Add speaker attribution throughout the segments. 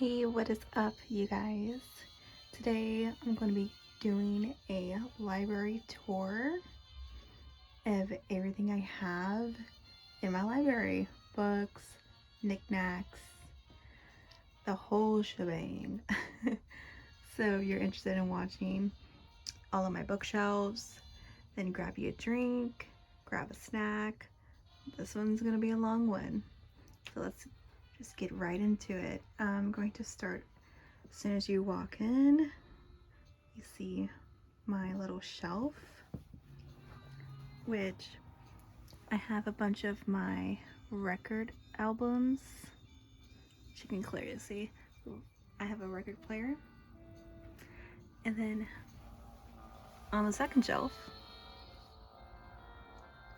Speaker 1: Hey, what is up, you guys? Today I'm going to be doing a library tour of everything I have in my library. Books, knickknacks, the whole shebang. So if you're interested in watching all of my bookshelves, then grab you a drink, grab a snack. This one's going to be a long one. So let's just get right into it. I'm going to start as soon as you walk in. You see my little shelf, which I have a bunch of my record albums, which you can clearly see. I have a record player. And then on the second shelf,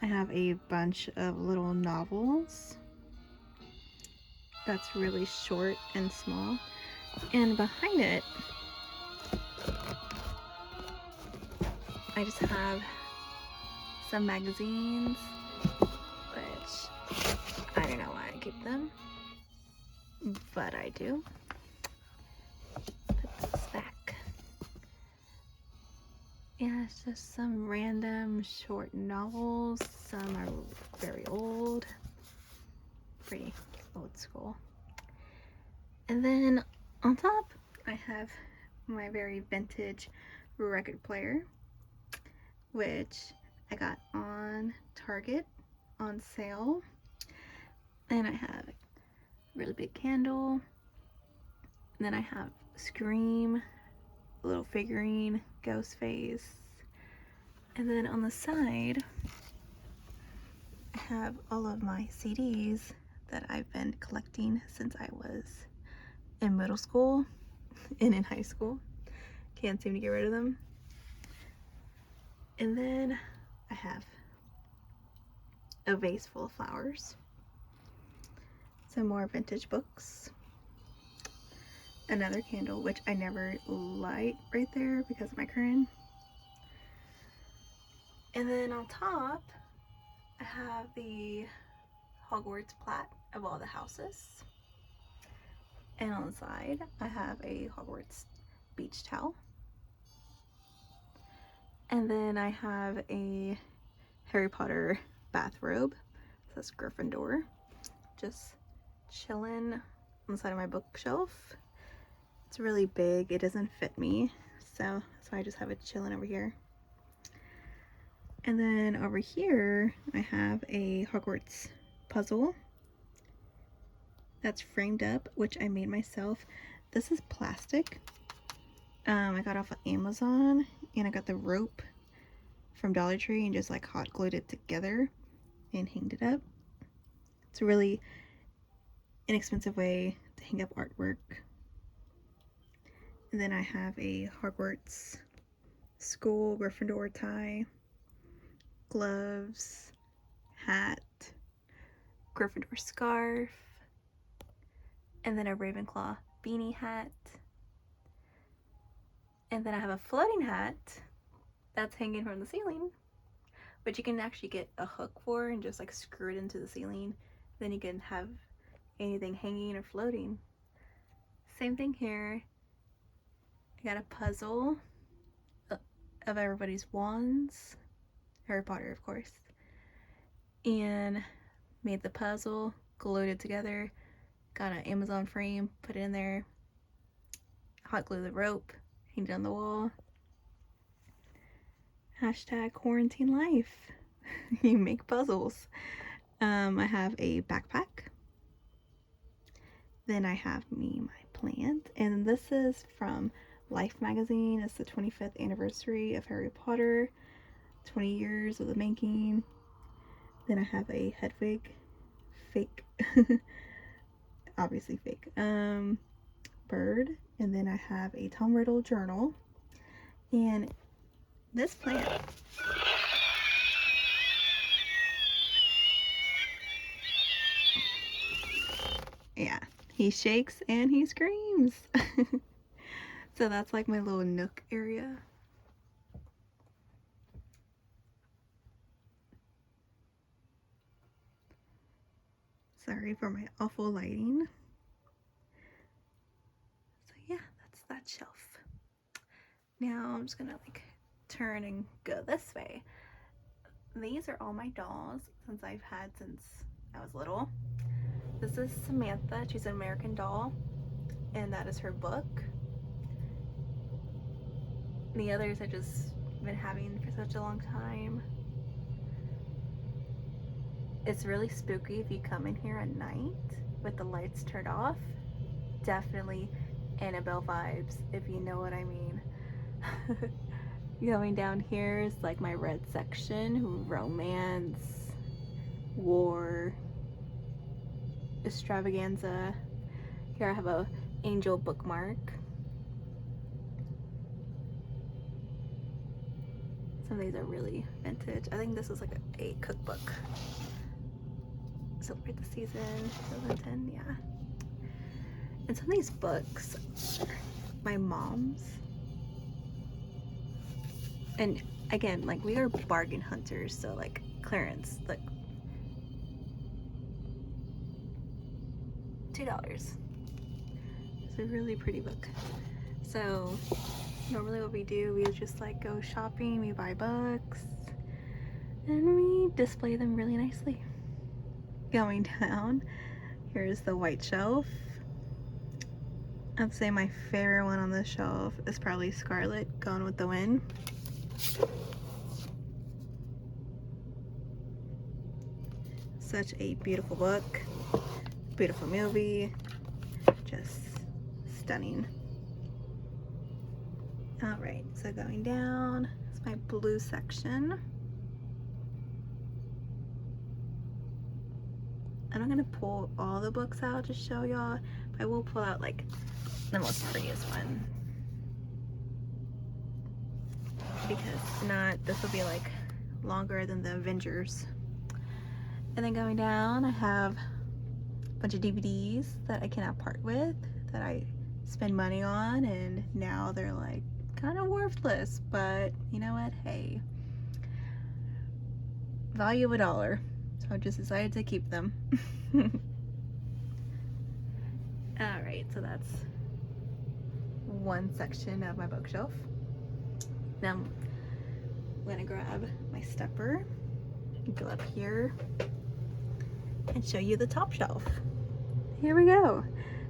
Speaker 1: I have a bunch of little novels that's really short and small. And behind it, I just have some magazines, which I don't know why I keep them, but I do. Put this back. Yeah, it's just some random short novels. Some are very old, pretty old school. And then on top, I have my very vintage record player, which I got on Target on sale. And I have a really big candle. And then I have Scream, a little figurine, Ghostface. And then on the side, I have all of my CDs that I've been collecting since I was in middle school and in high school. Can't seem to get rid of them. And then I have a vase full of flowers, some more vintage books, another candle, which I never light right there because of my current. And then on top, I have the Hogwarts plat of all the houses. And on the side, I have a Hogwarts beach towel. And then I have a Harry Potter bathrobe. It says Gryffindor. Just chilling on the side of my bookshelf. It's really big. It doesn't fit me. So I just have it chilling over here. And then over here, I have a Hogwarts puzzle that's framed up, which I made myself. This is plastic. I got off of Amazon, and I got the rope from Dollar Tree and just like hot glued it together and hanged it up. It's a really inexpensive way to hang up artwork. And then I have a Hogwarts school Gryffindor tie, gloves, hat, Gryffindor scarf, and then a Ravenclaw beanie hat. And then I have a floating hat that's hanging from the ceiling, which you can actually get a hook for and just like screw it into the ceiling. Then you can have anything hanging or floating. Same thing here. I got a puzzle of everybody's wands, Harry Potter of course, and made the puzzle, glued it together, got an Amazon frame, put it in there, hot glue the rope, hanged it on the wall. Hashtag quarantine life. You make puzzles. I have a backpack. Then I have my plant, and this is from Life magazine. It's the 25th anniversary of Harry Potter, 20 years of the making. Then I have a Hedwig, fake, obviously fake, bird. And then I have a Tom Riddle journal. And this plant, yeah, he shakes and he screams. So that's like my little nook area. Sorry for my awful lighting. that shelf. Now I'm just gonna like turn and go this way. These are all my dolls since I've had since I was little. This is Samantha. She's an American doll, and that is her book. The others I've just been having for such a long time. It's really spooky if you come in here at night with the lights turned off. Definitely Annabelle vibes, if you know what I mean. Going down here is like my red section, romance, war, extravaganza. Here I have a angel bookmark. Some of these are really vintage. I think this is like a cookbook. Celebrate the Season, 2010, yeah. And some of these books are my mom's. And again, like we are bargain hunters, so like clearance, like $2. It's a really pretty book. So normally what we do, we just like go shopping, we buy books, and we display them really nicely. Going down, here's the white shelf. I'd say my favorite one on the shelf is probably Scarlet, Gone with the Wind. Such a beautiful book, beautiful movie, just stunning. All right, so going down, it's my blue section. I'm not gonna pull all the books out to show y'all, but I will pull out like the most prettiest one. Because if not, this will be like longer than the Avengers. And then going down, I have a bunch of DVDs that I cannot part with, that I spend money on, and now they're like kind of worthless, but you know what, hey, value of $1, so I just decided to keep them. Alright, so that's one section of my bookshelf. Now I'm gonna grab my stepper, go up here, and show you the top shelf. Here we go.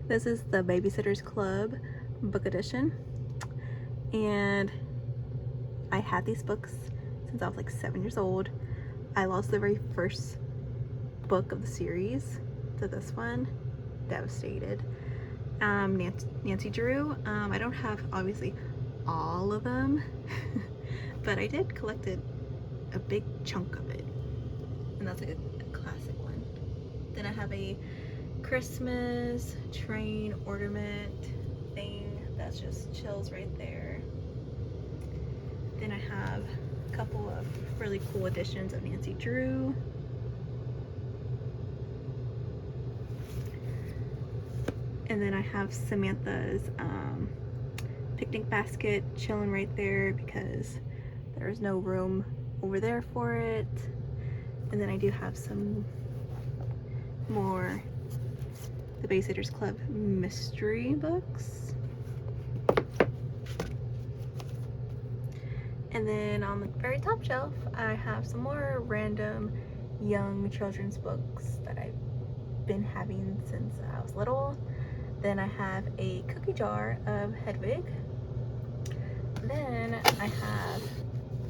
Speaker 1: This is the Babysitter's Club book edition, and I had these books since I was like 7 years old. I lost the very first book of the series to this one. Devastated. Nancy Drew. I don't have obviously all of them, but I did collect a big chunk of it, and that's like a classic one. Then I have a Christmas train ornament thing that's just chills right there. Then I have a couple of really cool editions of Nancy Drew. And then I have Samantha's picnic basket chilling right there because there's no room over there for it. And then I do have some more the Babysitter's Club mystery books. And then on the very top shelf, I have some more random young children's books that I've been having since I was little. Then I have a cookie jar of Hedwig. Then I have,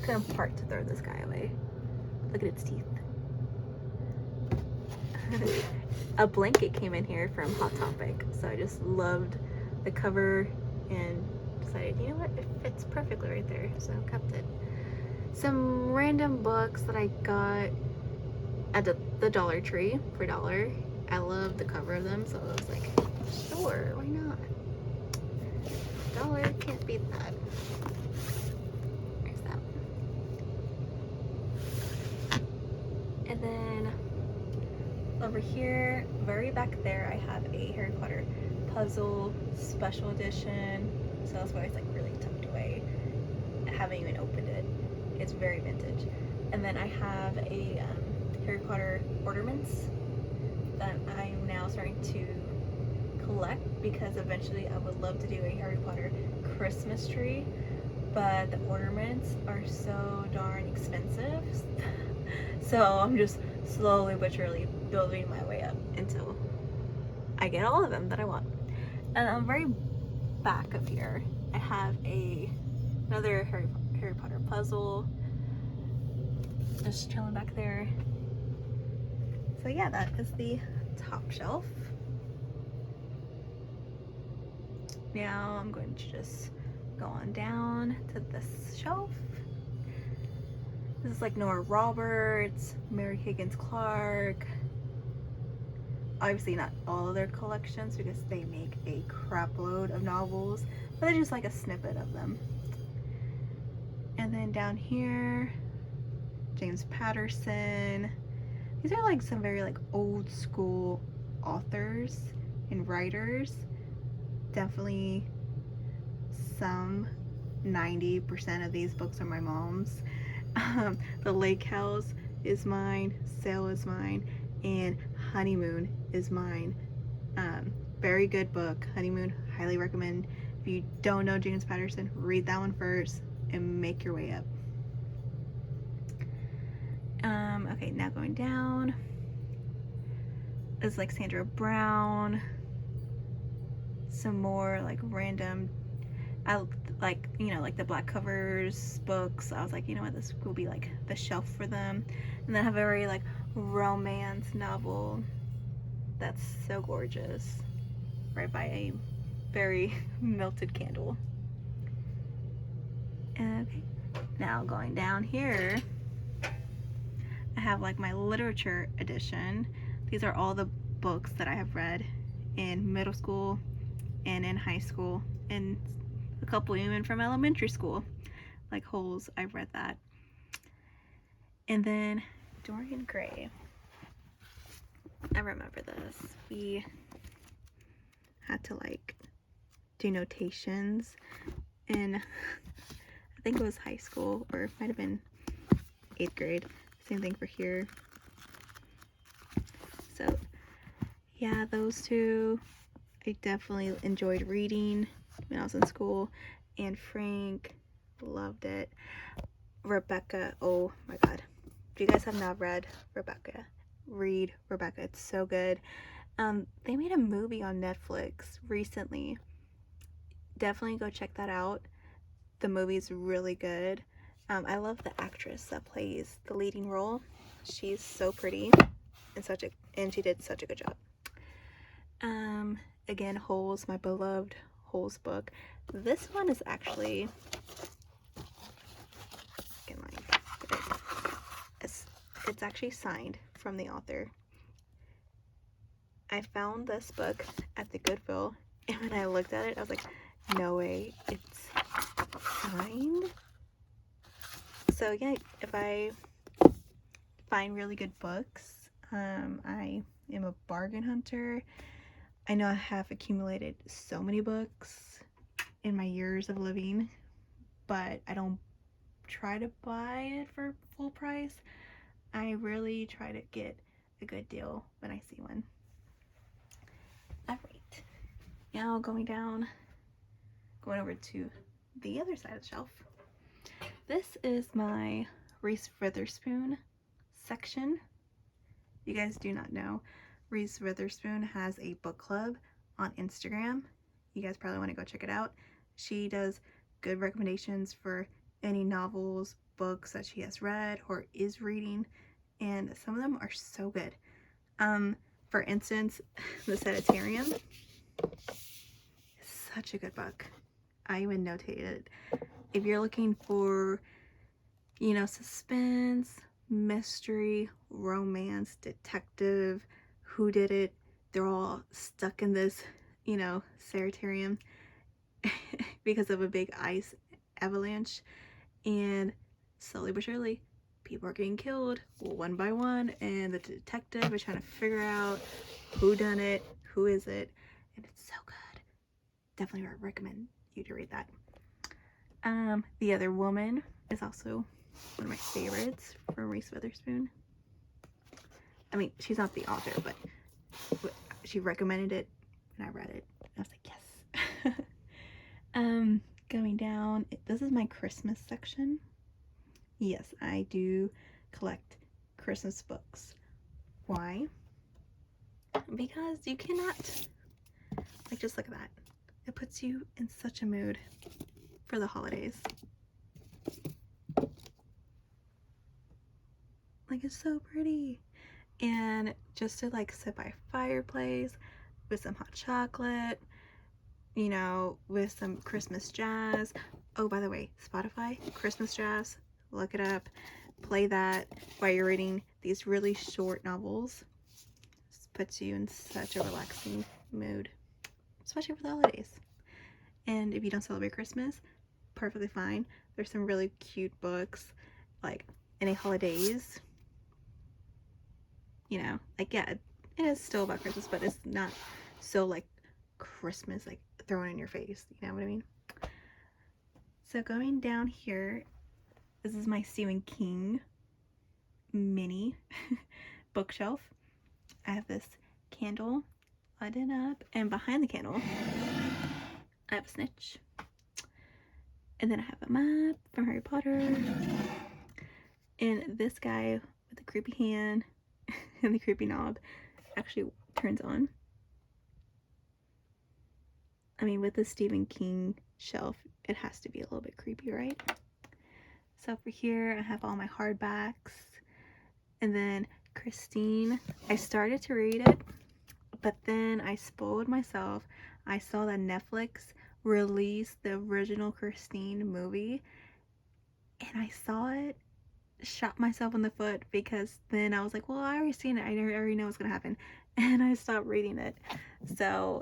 Speaker 1: couldn't part to throw this guy away. Look at its teeth. A blanket came in here from Hot Topic, so I just loved the cover and decided, you know what, it fits perfectly right there, so I kept it. Some random books that I got at the Dollar Tree for $1. I love the cover of them, so I was like, sure, why not? $1, can't beat that. There's that one. And then over here, very back there, I have a Harry Potter puzzle special edition. So that's why it's like really tucked away. I haven't even opened it. It's very vintage. And then I have a Harry Potter ornaments that I'm now starting to collect because eventually I would love to do a Harry Potter Christmas tree, but the ornaments are so darn expensive. So I'm just slowly but surely building my way up until I get all of them that I want. And on the very back of here, I have another Harry Potter puzzle just chilling back there. So yeah, that is the top shelf. Now I'm going to just go on down to this shelf. This is like Nora Roberts, Mary Higgins Clark. Obviously not all of their collections because they make a crap load of novels, but they're just like a snippet of them. And then down here, James Patterson. These are like some very like old school authors and writers. Definitely some 90% of these books are my mom's. The Lake House is mine, Sail is mine, and Honeymoon is mine. Very good book. Honeymoon, highly recommend. If you don't know James Patterson, read that one first and make your way up. Okay, now going down is like Sandra Brown. Some more like random, I like, you know, like the black covers books. I was like, you know what, this will be like the shelf for them. And then I have a very like romance novel that's so gorgeous, right by a very melted candle. Okay, now going down here, I have like my literature edition. These are all the books that I have read in middle school and in high school, and a couple even from elementary school, like Holes. I've read that. And then Dorian Gray. I remember this. We had to like do notations in, I think it was high school, or it might have been 8th grade. Same thing for here. So yeah, those two I definitely enjoyed reading when I was in school. And Frank, loved it. Rebecca, oh my god. If you guys have not read Rebecca, read Rebecca. It's so good. They made a movie on Netflix recently. Definitely go check that out. The movie's really good. I love the actress that plays the leading role. She's so pretty and she did such a good job. Again, Holes, my beloved Holes book. This one is actually, it's actually signed from the author. I found this book at the Goodwill, and when I looked at it, I was like, no way, it's signed? So yeah, if I find really good books, I am a bargain hunter. I know I have accumulated so many books in my years of living, but I don't try to buy it for full price. I really try to get a good deal when I see one. Alright, now going over to the other side of the shelf. This is my Reese Witherspoon section. You guys do not know, Reese Witherspoon has a book club on Instagram. You guys probably want to go check it out. She does good recommendations for any novels, books that she has read or is reading, and some of them are so good. For instance, The Sanitarium is such a good book. I even notated it. If you're looking for, you know, suspense, mystery, romance, detective, whodunit, they're all stuck in this, you know, sanitarium because of a big ice avalanche, and slowly but surely people are getting killed one by one, and the detective is trying to figure out who done it, who is it, and it's so good. Definitely recommend you to read that. The Other Woman is also one of my favorites from Reese Witherspoon. I mean, she's not the author, but she recommended it and I read it. I was like, yes. Going down, this is my Christmas section. Yes, I do collect Christmas books. Why? Because you cannot, like, just look at that. It puts you in such a mood for the holidays. Like, it's so pretty. And just to like sit by a fireplace with some hot chocolate, you know, with some Christmas jazz. Oh, by the way, Spotify, Christmas jazz, look it up, play that while you're reading these really short novels. Just puts you in such a relaxing mood, especially for the holidays. And if you don't celebrate Christmas, perfectly fine. There's some really cute books, like Any Holidays, you know, like, yeah, it is still about Christmas, but it's not so like Christmas, like thrown in your face, you know what I mean? So going down here, this is my Stephen King mini bookshelf. I have this candle lighted up, and behind the candle I have a snitch, and then I have a map from Harry Potter, and this guy with the creepy hand and the creepy knob actually turns on. I mean, with the Stephen King shelf, it has to be a little bit creepy, right? So over here, I have all my hardbacks. And then Christine, I started to read it, but then I spoiled myself. I saw that Netflix released the original Christine movie, and I saw it, shot myself in the foot, because then I was like, well, I already seen it. I already know what's going to happen. And I stopped reading it. So,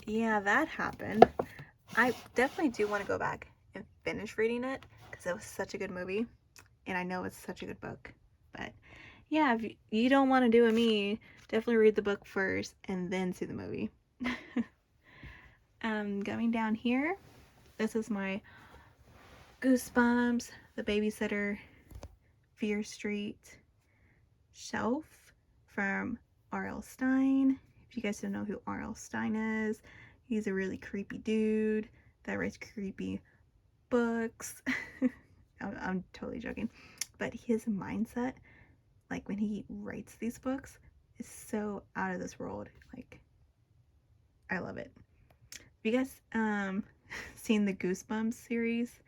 Speaker 1: yeah, that happened. I definitely do want to go back and finish reading it because it was such a good movie, and I know it's such a good book. But yeah, if you don't want to do a me, definitely read the book first and then see the movie. Going down here, this is my Goosebumps, The Babysitter, Fear Street shelf from R.L. Stine. If you guys don't know who R.L. Stine is, he's a really creepy dude that writes creepy books. I'm totally joking. But his mindset, like when he writes these books, is so out of this world. Like, I love it. Have you guys seen the Goosebumps series?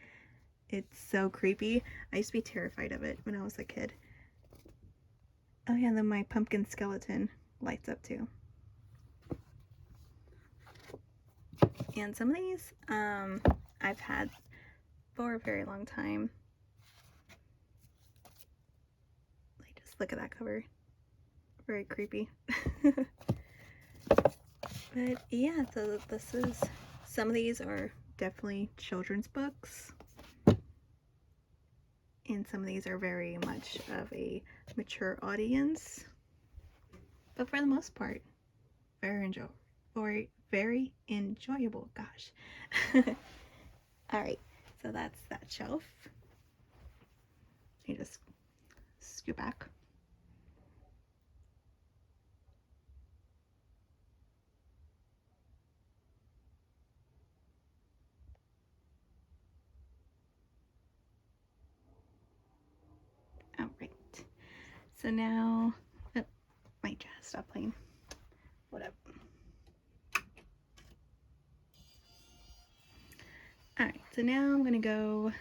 Speaker 1: It's so creepy. I used to be terrified of it when I was a kid. Oh yeah, and then my pumpkin skeleton lights up too. And some of these I've had for a very long time. Like, just look at that cover. Very creepy. But yeah, so this is, some of these are definitely children's books, and some of these are very much of a mature audience, but for the most part, very enjoyable. Gosh. All right, so that's that shelf. You just scoot back. All right, so now, oh, my jazz stopped playing. What up? All right, so now I'm gonna go,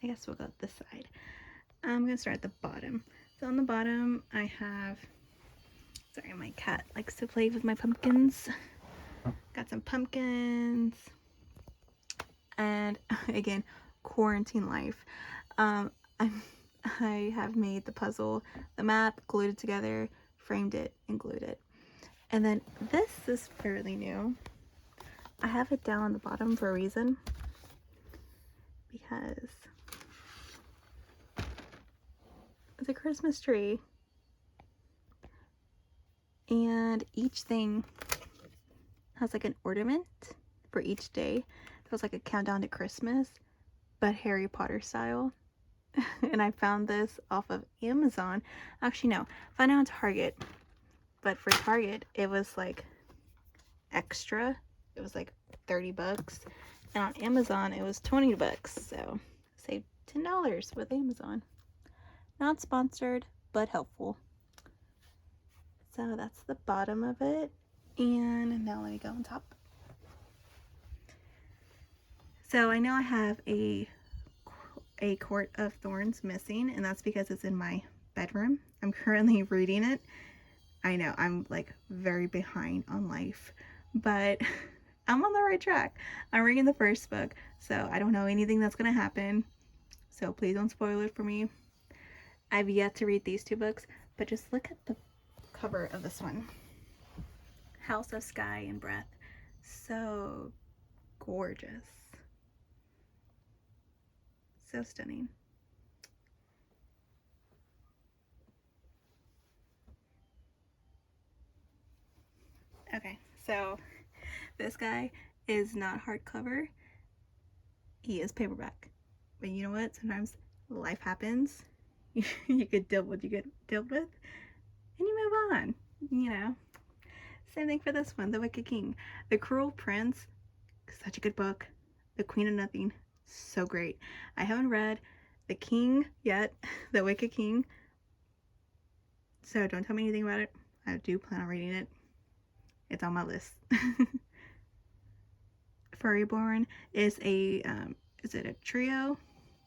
Speaker 1: I guess we'll go this side. I'm gonna start at the bottom. So on the bottom, I have, sorry, my cat likes to play with my pumpkins. Got some pumpkins, and again, quarantine life. I have made the puzzle, the map, glued it together, framed it, and glued it. And then this is fairly new. I have it down on the bottom for a reason, because it's a Christmas tree, and each thing has like an ornament for each day. It was like a countdown to Christmas, but Harry Potter style. And I found this off of Amazon. Actually, no, found it on Target. But for Target, it was like extra. It was like 30 bucks. And on Amazon, it was 20 bucks. So saved $10 with Amazon. Not sponsored, but helpful. So that's the bottom of it. And now let me go on top. So I know I have a Court of Thorns missing, and that's because it's in my bedroom. I'm currently reading it. I know I'm like very behind on life, but I'm on the right track. I'm reading the first book, so I don't know anything that's gonna happen. So please don't spoil it for me. I've yet to read these two books, but just look at the cover of this one. House of Sky and Breath. So gorgeous. So stunning. Okay, so this guy is not hardcover. He is paperback. But you know what? Sometimes life happens. You could deal with what you get dealt with, and you move on. You know. Same thing for this one, The Wicked King. The Cruel Prince, such a good book. The Queen of Nothing, so great. I haven't read The King yet, The Wicked King, so don't tell me anything about it. I do plan on reading it. It's on my list. Furryborn is is it a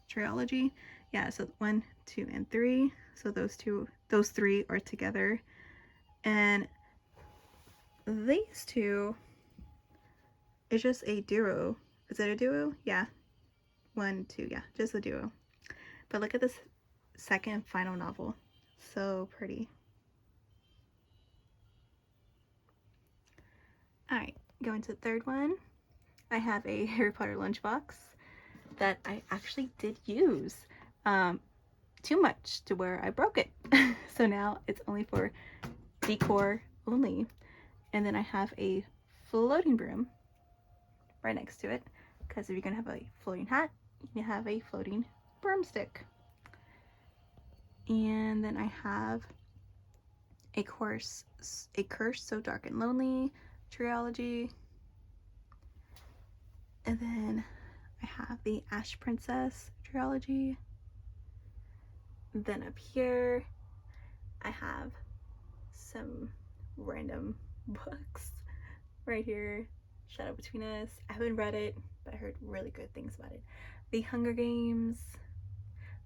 Speaker 1: trilogy? Yeah, so 1, 2, and 3. So those three are together. And these two is just a duo. Is it a duo? Yeah. 1, 2, yeah, just a duo. But look at this second final novel. So pretty. Alright, going to the third one. I have a Harry Potter lunchbox that I actually did use too much to where I broke it. So now it's only for decor only. And then I have a floating broom right next to it, because if you're gonna have a floating hat, you have a floating broomstick. And then I have a Curse So Dark and Lonely trilogy. And then I have the Ash Princess trilogy. Then up here I have some random books right here. Shadow Between Us. I haven't read it, but I heard really good things about it. The Hunger Games,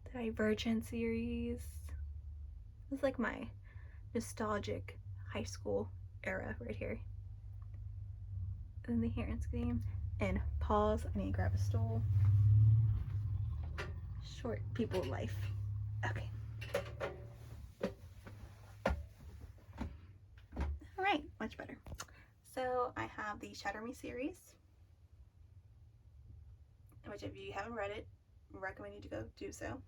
Speaker 1: the Divergent series. It's like my nostalgic high school era right here. And then the Heron's Game. And pause, I need to grab a stool. Short people life. Okay. Alright, much better. So I have the Shatter Me series, which if you haven't read it, I recommend you to go do so.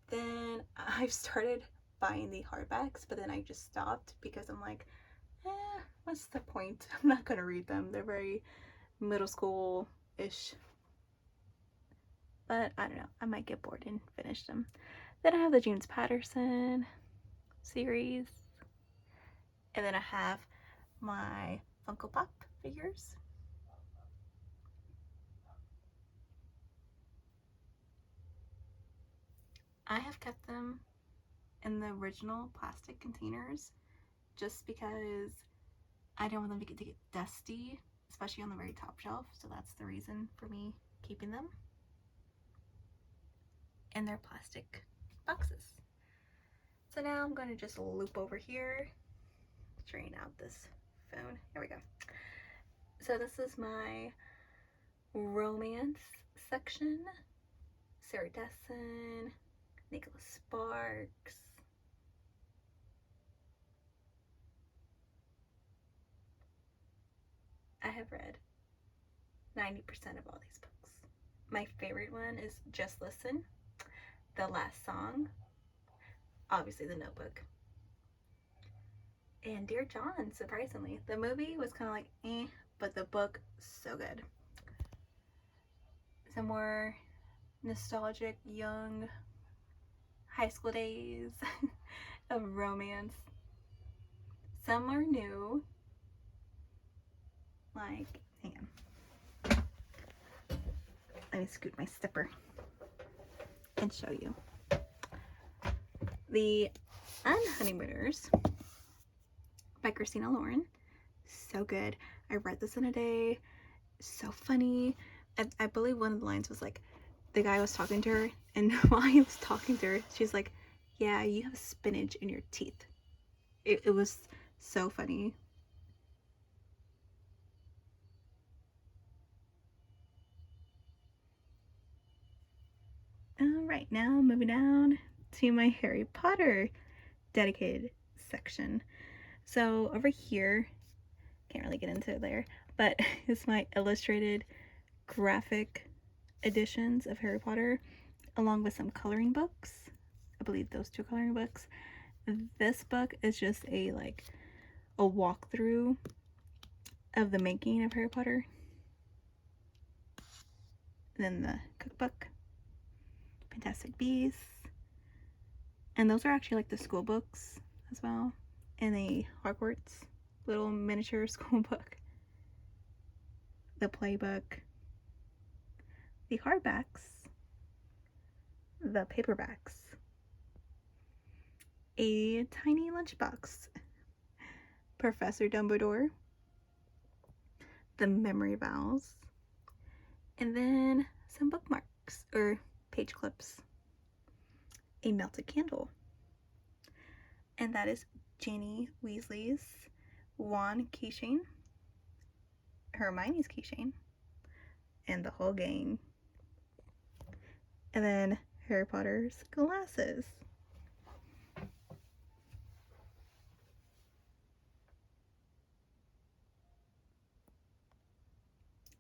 Speaker 1: Then I've started buying the hardbacks, but then I just stopped because I'm like, what's the point? I'm not gonna read them. They're very middle school-ish. But I don't know, I might get bored and finish them. Then I have the James Patterson series. And then I have my Funko Pop figures. I have kept them in the original plastic containers just because I don't want them to get dusty, especially on the very top shelf. So that's the reason for me keeping them in their plastic boxes. So now I'm going to just loop over here, straighten out this phone. Here we go. So this is my romance section. Sarah Dessen, Nicholas Sparks. I have read 90% of all these books. My favorite one is Just Listen, The Last Song, obviously The Notebook, and Dear John, surprisingly. The movie was kind of like eh, but the book, so good. Some more nostalgic, young, high school days of romance. Some are new, like, hang on. Let me scoot my stepper and show you. The Unhoneymooners by Christina Lauren. So good. I read this in a day. So funny. I believe one of the lines was like, the guy was talking to her, and while he was talking to her, she's like, yeah, you have spinach in your teeth. It was so funny. Alright, now moving down to my Harry Potter dedicated section. So over here, can't really get into it there, but it's my illustrated graphic editions of Harry Potter, along with some coloring books. I believe those 2 coloring books. This book is just a walkthrough of the making of Harry Potter. And then the cookbook, Fantastic Beasts, and those are actually like the school books as well, and a Hogwarts little miniature school book, the playbook, the hardbacks, the paperbacks, a tiny lunchbox, Professor Dumbledore, the memory vows, and then some bookmarks or page clips, a melted candle, and that is Ginny Weasley's wand keychain, Hermione's keychain, and the whole gang, and then Harry Potter's glasses.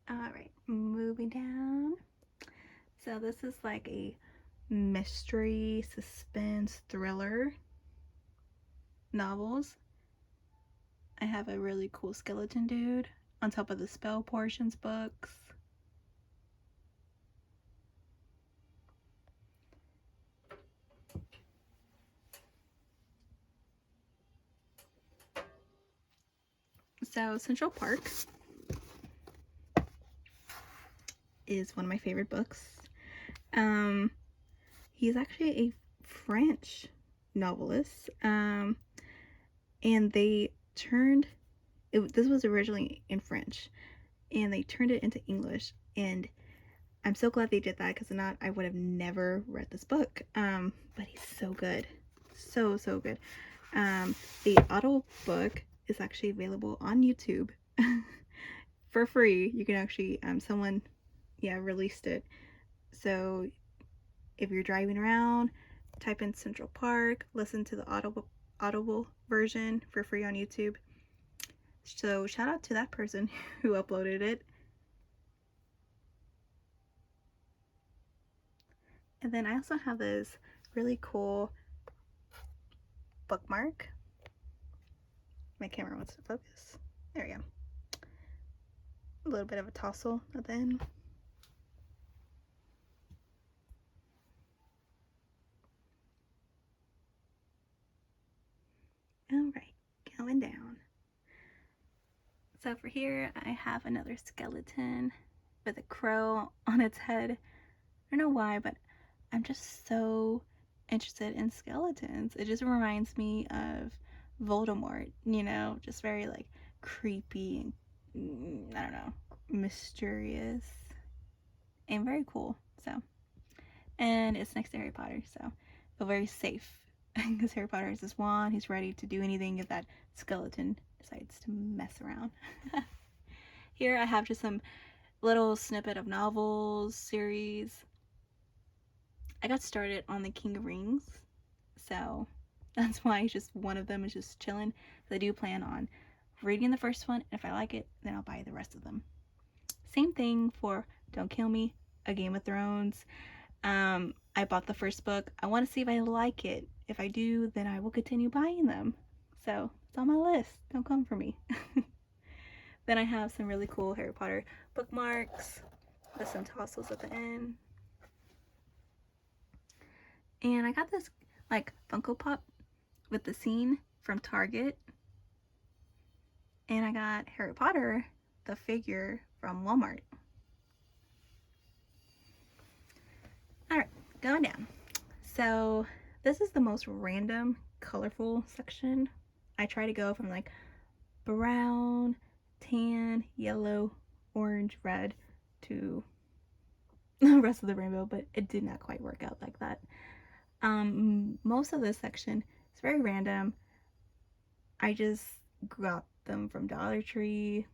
Speaker 1: Alright, moving down. So this is like a mystery, suspense, thriller novels. I have a really cool skeleton dude on top of the spell portions books. So Central Park is one of my favorite books. He's actually a French novelist, and they turned this was originally in French, and they turned it into English, and I'm so glad they did that, because if not, I would have never read this book. But he's so good, so good. The audio book is actually available on YouTube for free. You can actually someone released it, so if you're driving around, type in Central Park, listen to the audible version for free on YouTube. So shout out to that person who uploaded it. And then I also have this really cool bookmark. My camera wants to focus. There we go. A little bit of a tassel at the end. Alright, going down. So for here, I have another skeleton with a crow on its head. I don't know why, but I'm just so interested in skeletons. It just reminds me of Voldemort, you know, just very like creepy and, I don't know, mysterious and very cool. So, and it's next to Harry Potter, so I feel very safe because Harry Potter has this wand. He's ready to do anything if that skeleton decides to mess around. Here I have just some little snippet of novels series. I got started on the King of Rings, so that's why just one of them is just chilling. I do plan on reading the first one, and if I like it, then I'll buy the rest of them. Same thing for Don't Kill Me, A Game of Thrones. I bought the first book. I want to see if I like it. If I do, then I will continue buying them. So it's on my list. Don't come for me. Then I have some really cool Harry Potter bookmarks with some tassels at the end. And I got this like Funko Pop with the scene from Target. And I got Harry Potter, the figure from Walmart. Alright, going down. So this is the most random, colorful section. I try to go from like brown, tan, yellow, orange, red to the rest of the rainbow, but it did not quite work out like that. Most of this section is very random. I just got them from Dollar Tree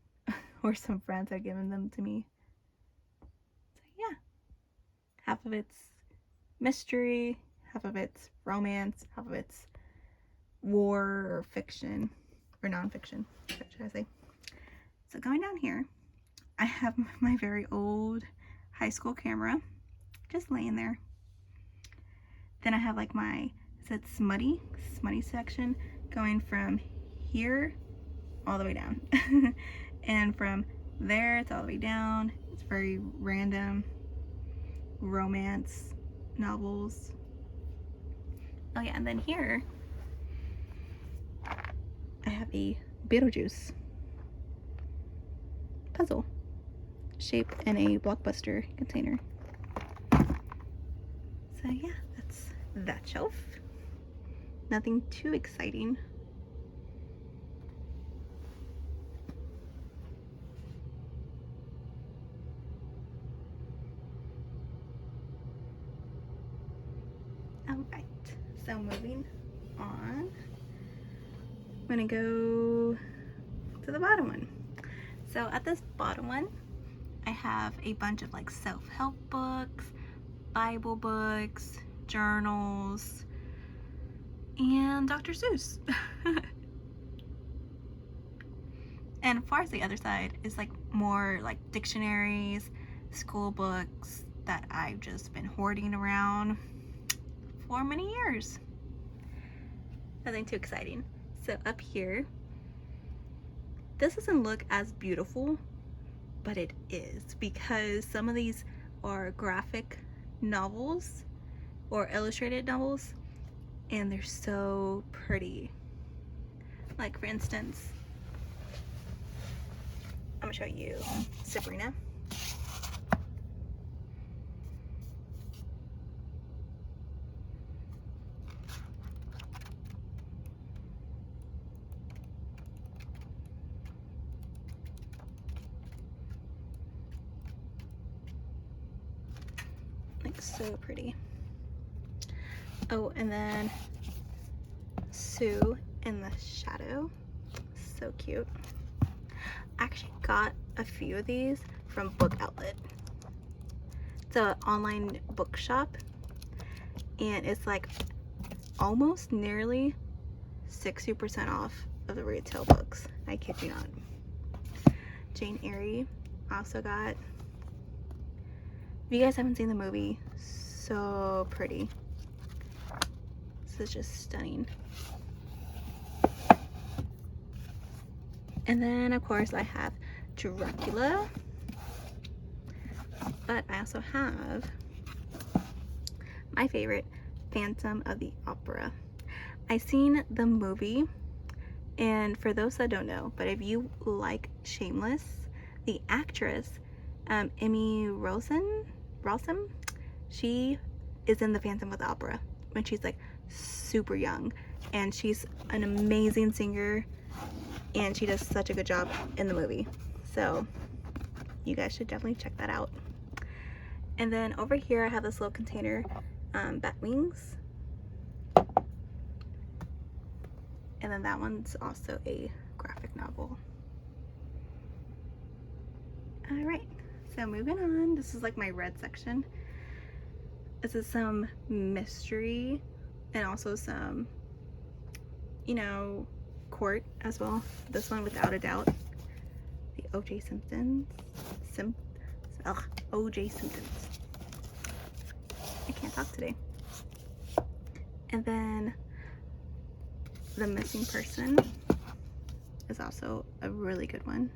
Speaker 1: or some friends had given them to me. So yeah, half of it's mystery, half of it's romance, half of it's war or fiction or non-fiction, what should I say. So going down here, I have my very old high school camera just laying there. Then I have like my, is it smutty section going from here all the way down. And from there it's all the way down. It's very random romance novels. Oh yeah, and then here I have a Beetlejuice puzzle shaped in a Blockbuster container. So yeah, that's that shelf. Nothing too exciting. Alright, so moving on, I'm gonna go to the bottom one. So at this bottom one, I have a bunch of like self-help books, Bible books, journals, and Dr. Seuss. And of course the other side is like more like dictionaries, school books that I've just been hoarding around for many years. Nothing too exciting. So up here, this doesn't look as beautiful, but it is, because some of these are graphic novels or illustrated novels, and they're so pretty. Like for instance, I'm gonna show you Sabrina. Like so pretty. Oh, and then Sue in the Shadow. So cute. I actually got a few of these from Book Outlet. It's an online bookshop, and it's like almost nearly 60% off of the retail books. I kid you not. Jane Eyre also got. If you guys haven't seen the movie, so pretty. This is just stunning. And then of course I have Dracula, but I also have my favorite, Phantom of the Opera. I've seen the movie, and for those that don't know, but if you like Shameless, the actress Emmy Rossum, she is in the Phantom of the Opera when she's like super young, and she's an amazing singer, and she does such a good job in the movie. So you guys should definitely check that out. And then over here I have this little container, Bat Wings, and then that one's also a graphic novel. All right, so moving on, this is like my red section. This is some mystery and also some, you know, court as well. This one, without a doubt, the O.J. Simpsons. O.J. Simpsons. I can't talk today. And then The Missing Person is also a really good one.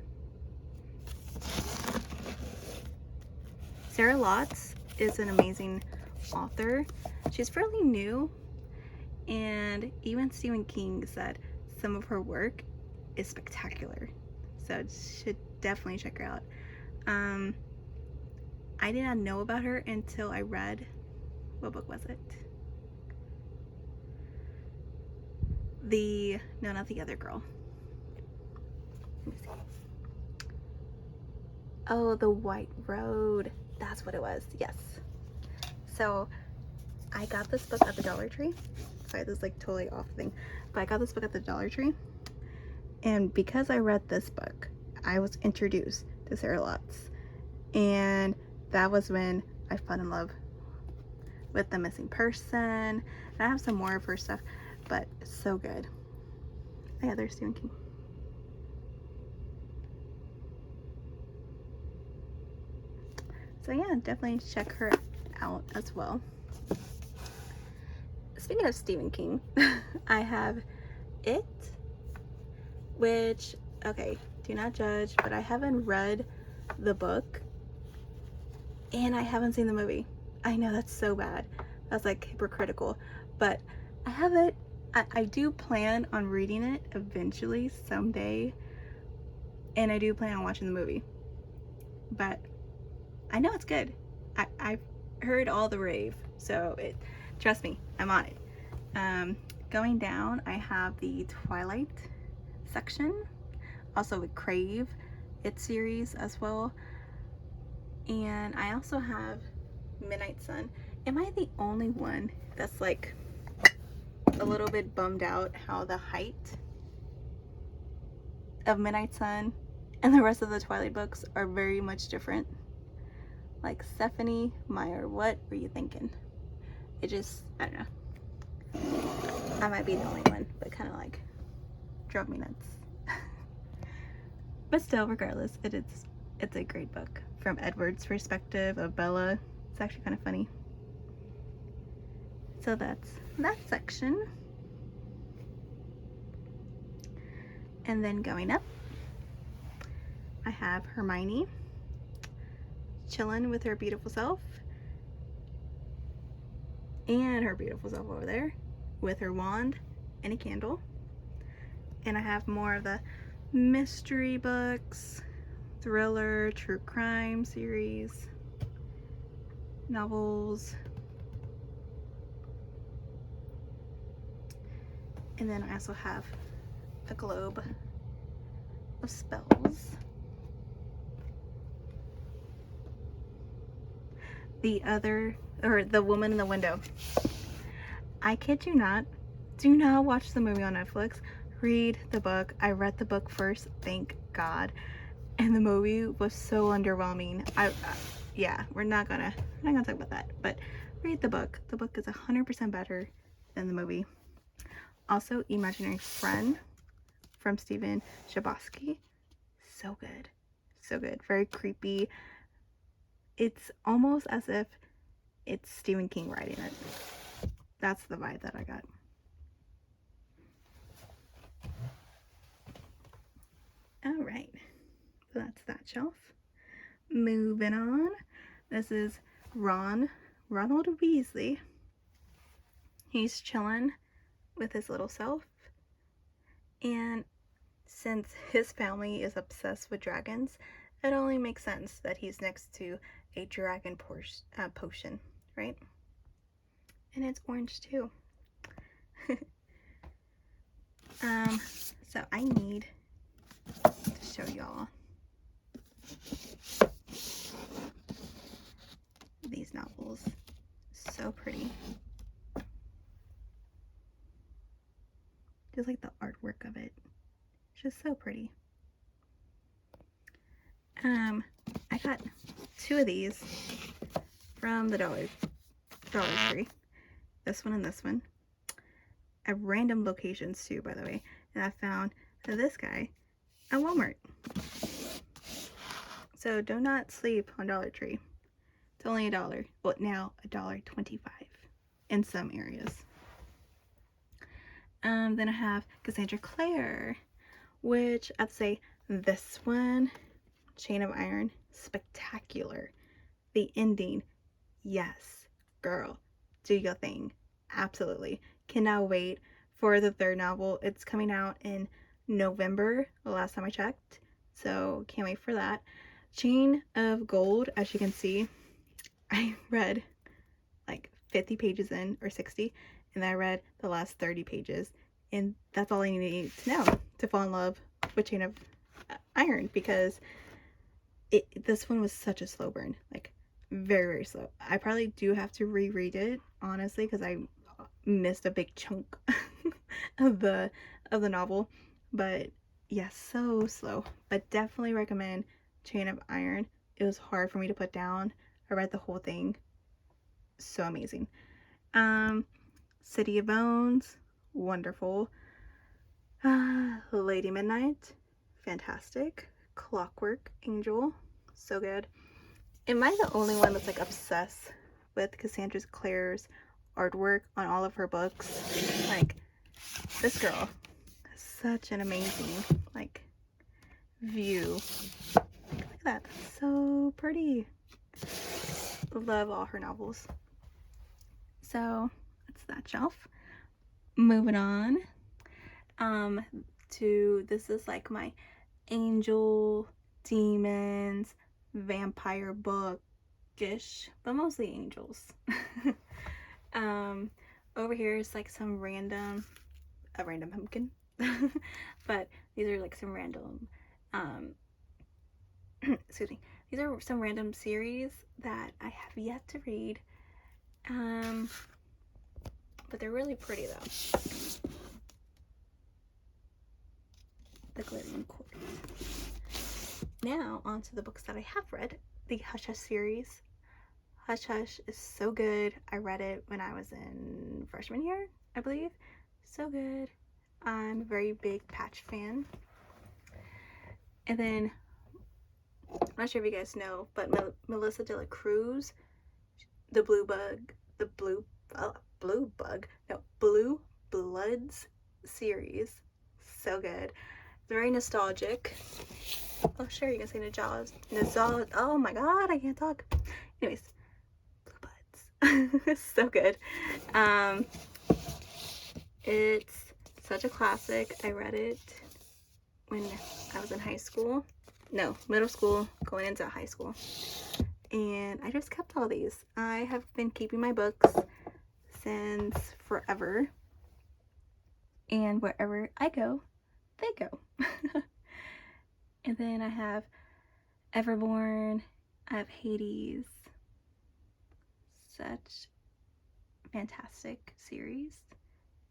Speaker 1: Sarah Lotz is an amazing author. She's fairly new, and even Stephen King said some of her work is spectacular. so should definitely check her out. I did not know about her until I read, what book was it? No, not the other girl. Let me see. Oh, The White Road. That's what it was. Yes. So I got this book at the Dollar Tree. Sorry, this is like totally off thing. But I got this book at the Dollar Tree. And because I read this book, I was introduced to Sarah Lotz. And that was when I fell in love with The Missing Person. And I have some more of her stuff, but it's so good. Oh yeah, there's Stephen King. So yeah, definitely check her out as well. Speaking of Stephen King, I have It, which, okay, do not judge, but I haven't read the book and I haven't seen the movie. I know that's so bad. That's like hypocritical, but I have it. I do plan on reading it eventually someday, and I do plan on watching the movie, but I know it's good. I've heard all the rave, so trust me, I'm on it. Going down, I have the Twilight section, also with Crave, It series as well, and I also have Midnight Sun. Am I the only one that's like a little bit bummed out how the height of Midnight Sun and the rest of the Twilight books are very much different? Like, Stephanie Meyer, what were you thinking? It just, I don't know. I might be the only one, but kind of like drove me nuts. But still, regardless, it's a great book. From Edward's perspective of Bella, it's actually kind of funny. So that's that section. And then going up, I have Hermione chilling with her beautiful self, and her beautiful self over there with her wand and a candle. And I have more of the mystery books, thriller, true crime series, novels. And then I also have a globe of spells. The Woman in the Window. I kid you not, do not watch the movie on Netflix. Read the book. I read the book first, thank God. And the movie was so underwhelming. Yeah, we're not gonna talk about that, but read the book. The book is 100% better than the movie. Also, Imaginary Friend from Stephen Chbosky. So good. So good. Very creepy. It's almost as if it's Stephen King writing it. That's the vibe that I got. Alright. So that's that shelf. Moving on. This is Ronald Weasley. He's chilling with his little self. And since his family is obsessed with dragons, it only makes sense that he's next to a dragon potion, right? And it's orange too. So I need to show y'all these novels. So pretty. Just like the artwork of it. Just so pretty. I got 2 of these from the Dollar Tree. This one and this one. At random locations too, by the way. And I found this guy at Walmart. So do not sleep on Dollar Tree. It's only $1. Well, now $1.25 in some areas. Then I have Cassandra Clare, which I'd say this one, Chain of Iron, spectacular. The ending, yes, girl, do your thing. Absolutely. Cannot wait for the 3rd novel. It's coming out in November, the last time I checked. So can't wait for that. Chain of Gold, as you can see, I read like 50 pages in, or 60, and I read the last 30 pages, and that's all I need to know to fall in love with Chain of Iron, because this one was such a slow burn, like very, very slow. I probably do have to reread it, honestly, because I missed a big chunk of the novel. But yes, so slow, but definitely recommend Chain of Iron. It was hard for me to put down. I read the whole thing. So amazing. City of Bones, wonderful. Lady Midnight, fantastic. Clockwork Angel, so good. Am I the only one that's like obsessed with Cassandra Clare's artwork on all of her books? Like, this girl has such an amazing like view. Look at that, so pretty. Love all her novels. So that's that shelf. Moving on to, this is like my angel, demons, vampire book-ish, but mostly angels. Over here is like some random pumpkin. But these are like some random excuse me, these are some random series that I have yet to read, but they're really pretty though. The glittering cord. Now on to the books that I have read. The Hush Hush series. Hush Hush is so good. I read it when I was in freshman year, I believe. So good. I'm a very big Patch fan. And then, I'm not sure if you guys know, but Melissa De La Cruz, Blue Bloods series. So good. Very nostalgic. Oh, sure, you can say Nazal. Oh my god, I can't talk. Anyways, Blue Buds. So good. It's such a classic. I read it when I was in high school. No, middle school, going into high school. And I just kept all these. I have been keeping my books since forever. And wherever I go, they go. And then I have Everborn, I have Hades. Such fantastic series.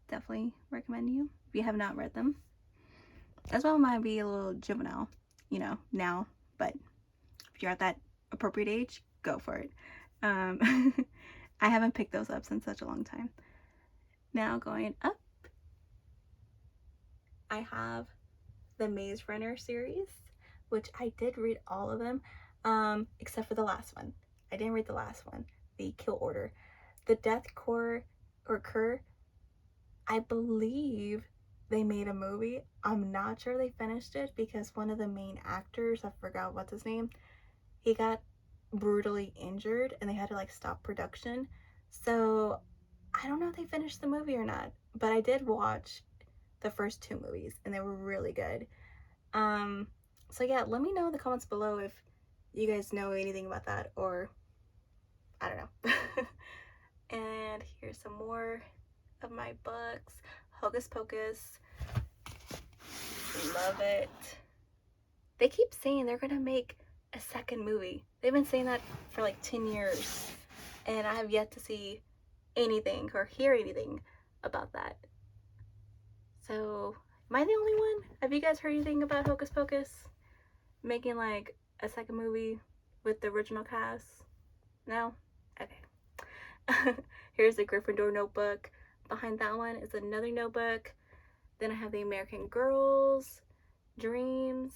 Speaker 1: Definitely recommend you if you have not read them. As well, might be a little juvenile, you know, now, but if you're at that appropriate age, go for it. I haven't picked those up since such a long time. Now going up, I have the Maze Runner series, which I did read all of them, except for the last one. I didn't read the last one, the Kill Order. The Death Core, or Cur, I believe they made a movie. I'm not sure they finished it because one of the main actors, I forgot what's his name, he got brutally injured and they had to like stop production. So I don't know if they finished the movie or not, but I did watch the first two movies and they were really good. So yeah, let me know in the comments below if you guys know anything about that, or I don't know. And here's some more of my books. Hocus Pocus, love it. They keep saying they're gonna make a second movie. They've been saying that for like 10 years and I have yet to see anything or hear anything about that. So am I the only one? Have you guys heard anything about Hocus Pocus making like a second movie with the original cast? No? Okay. Here's the Gryffindor notebook. Behind that one is another notebook. Then I have the American Girls Dreams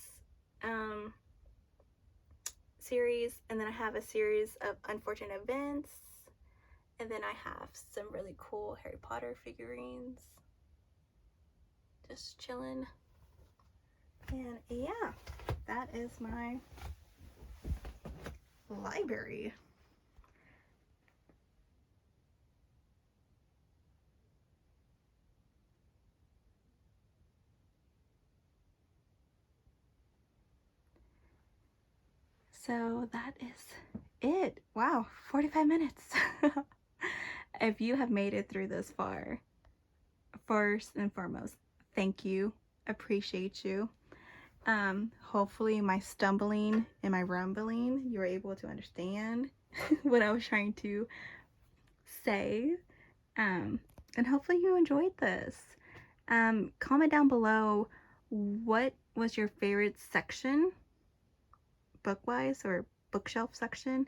Speaker 1: series, and then I have a series of Unfortunate Events, and then I have some really cool Harry Potter figurines. Just chilling. And yeah, that is my library. So that is it. Wow, 45 minutes. If you have made it through this far, first and foremost, thank you. Appreciate you. Hopefully my stumbling and my rumbling, you were able to understand what I was trying to say. And hopefully you enjoyed this. Comment down below, what was your favorite section, book-wise or bookshelf section?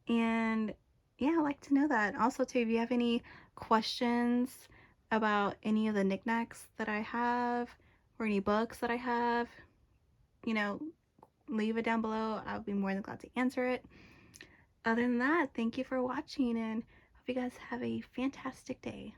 Speaker 1: And yeah, I'd like to know that. Also too, if you have any questions about any of the knickknacks that I have or any books that I have, you know, leave it down below. I'll be more than glad to answer it. Other than that, thank you for watching, and hope you guys have a fantastic day.